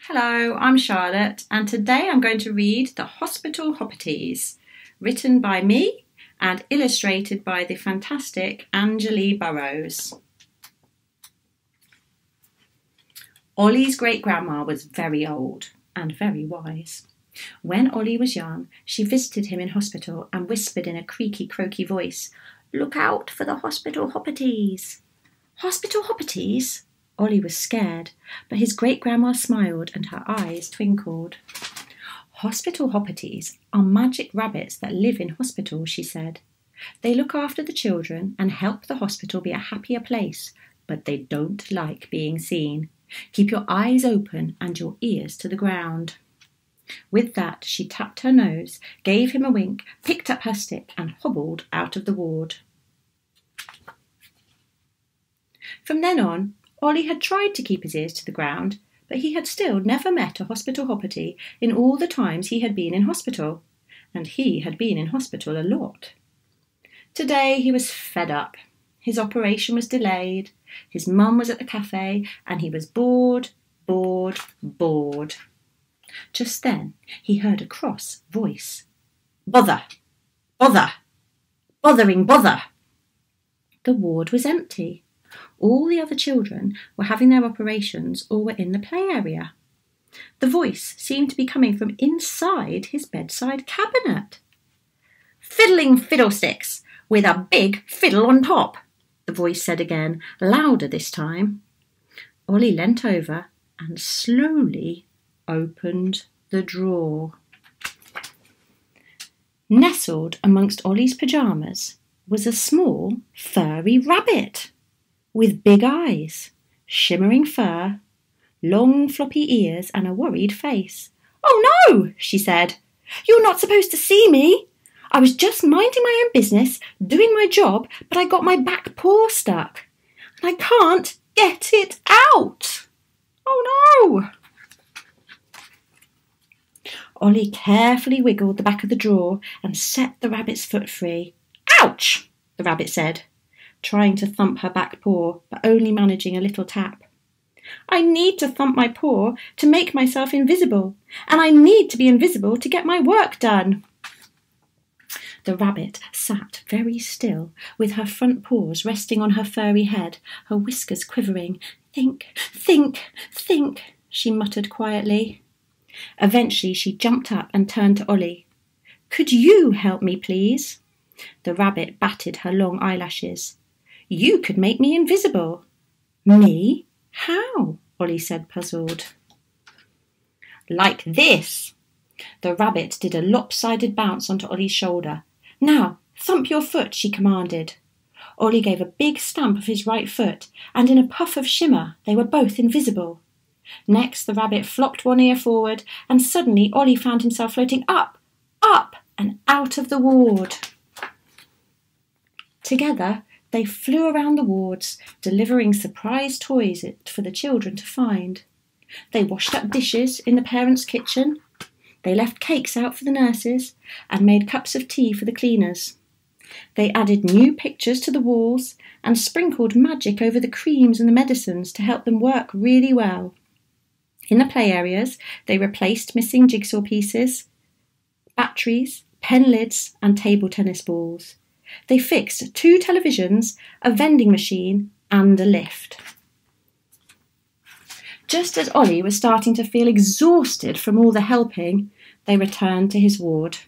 Hello, I'm Charlotte, and today I'm going to read The Hospital Hoppities, written by me and illustrated by the fantastic Anjali Burrows. Ollie's great-grandma was very old and very wise. When Ollie was young, she visited him in hospital and whispered in a creaky, croaky voice, "Look out for the hospital hoppities." Hospital hoppities? Ollie was scared, but his great-grandma smiled and her eyes twinkled. Hospital hoppities are magic rabbits that live in hospitals, she said. They look after the children and help the hospital be a happier place, but they don't like being seen. Keep your eyes open and your ears to the ground. With that, she tapped her nose, gave him a wink, picked up her stick and hobbled out of the ward. From then on, Ollie had tried to keep his ears to the ground, but he had still never met a hospital hoppity in all the times he had been in hospital, and he had been in hospital a lot. Today he was fed up. His operation was delayed, his mum was at the cafe, and he was bored. Just then he heard a cross voice. "Bother! Bother! Bothering bother!" The ward was empty. All the other children were having their operations or were in the play area. The voice seemed to be coming from inside his bedside cabinet. "Fiddling fiddlesticks, with a big fiddle on top," the voice said again, louder this time. Ollie leant over and slowly opened the drawer. Nestled amongst Ollie's pyjamas was a small, furry rabbit with big eyes, shimmering fur, long floppy ears and a worried face. "Oh no," she said. "You're not supposed to see me. I was just minding my own business, doing my job, but I got my back paw stuck. And I can't get it out. Oh no." Ollie carefully wiggled the back of the drawer and set the rabbit's foot free. "Ouch," the rabbit said, trying to thump her back paw, but only managing a little tap. "I need to thump my paw to make myself invisible, and I need to be invisible to get my work done." The rabbit sat very still, with her front paws resting on her furry head, her whiskers quivering. "Think, think, think," she muttered quietly. Eventually she jumped up and turned to Ollie. "Could you help me, please?" The rabbit batted her long eyelashes. "You could make me invisible." "Me? How?" Ollie said, puzzled. "Like this." The rabbit did a lopsided bounce onto Ollie's shoulder. "Now, thump your foot," she commanded. Ollie gave a big stamp of his right foot, and in a puff of shimmer they were both invisible. Next the rabbit flopped one ear forward, and suddenly Ollie found himself floating up, and out of the ward. Together they flew around the wards, delivering surprise toys for the children to find. They washed up dishes in the parents' kitchen. They left cakes out for the nurses and made cups of tea for the cleaners. They added new pictures to the walls and sprinkled magic over the creams and the medicines to help them work really well. In the play areas, they replaced missing jigsaw pieces, batteries, pen lids and table tennis balls. They fixed 2 televisions, a vending machine and a lift. Just as Ollie was starting to feel exhausted from all the helping, they returned to his ward.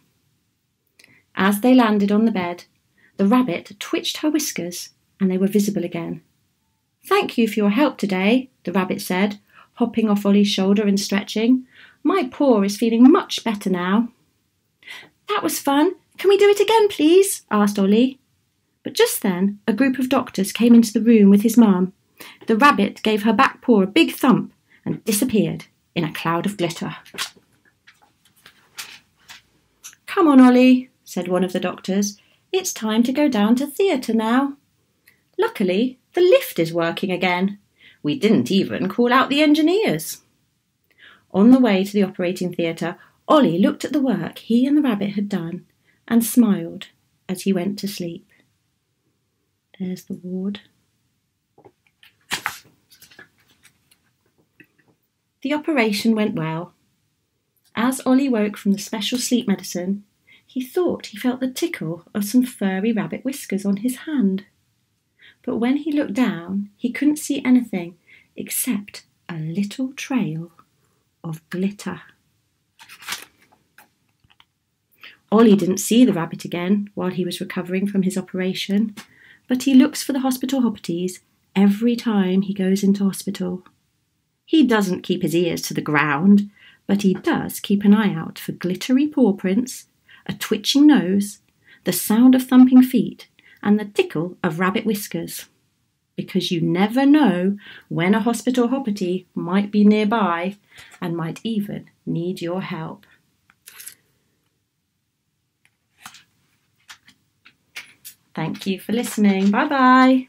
As they landed on the bed, the rabbit twitched her whiskers and they were visible again. "Thank you for your help today," the rabbit said, hopping off Ollie's shoulder and stretching. "My paw is feeling much better now." "That was fun. Can we do it again, please?" asked Ollie. But just then a group of doctors came into the room with his mum. The rabbit gave her back paw a big thump and disappeared in a cloud of glitter. "Come on, Ollie," said one of the doctors. "It's time to go down to theatre now." Luckily, the lift is working again. We didn't even call out the engineers. On the way to the operating theatre, Ollie looked at the work he and the rabbit had done and smiled as he went to sleep. There's the ward. The operation went well. As Ollie woke from the special sleep medicine, he thought he felt the tickle of some furry rabbit whiskers on his hand. But when he looked down, he couldn't see anything except a little trail of glitter. Ollie didn't see the rabbit again while he was recovering from his operation, but he looks for the hospital hoppities every time he goes into hospital. He doesn't keep his ears to the ground, but he does keep an eye out for glittery paw prints, a twitching nose, the sound of thumping feet, and the tickle of rabbit whiskers. Because you never know when a hospital hoppity might be nearby and might even need your help. Thank you for listening. Bye-bye.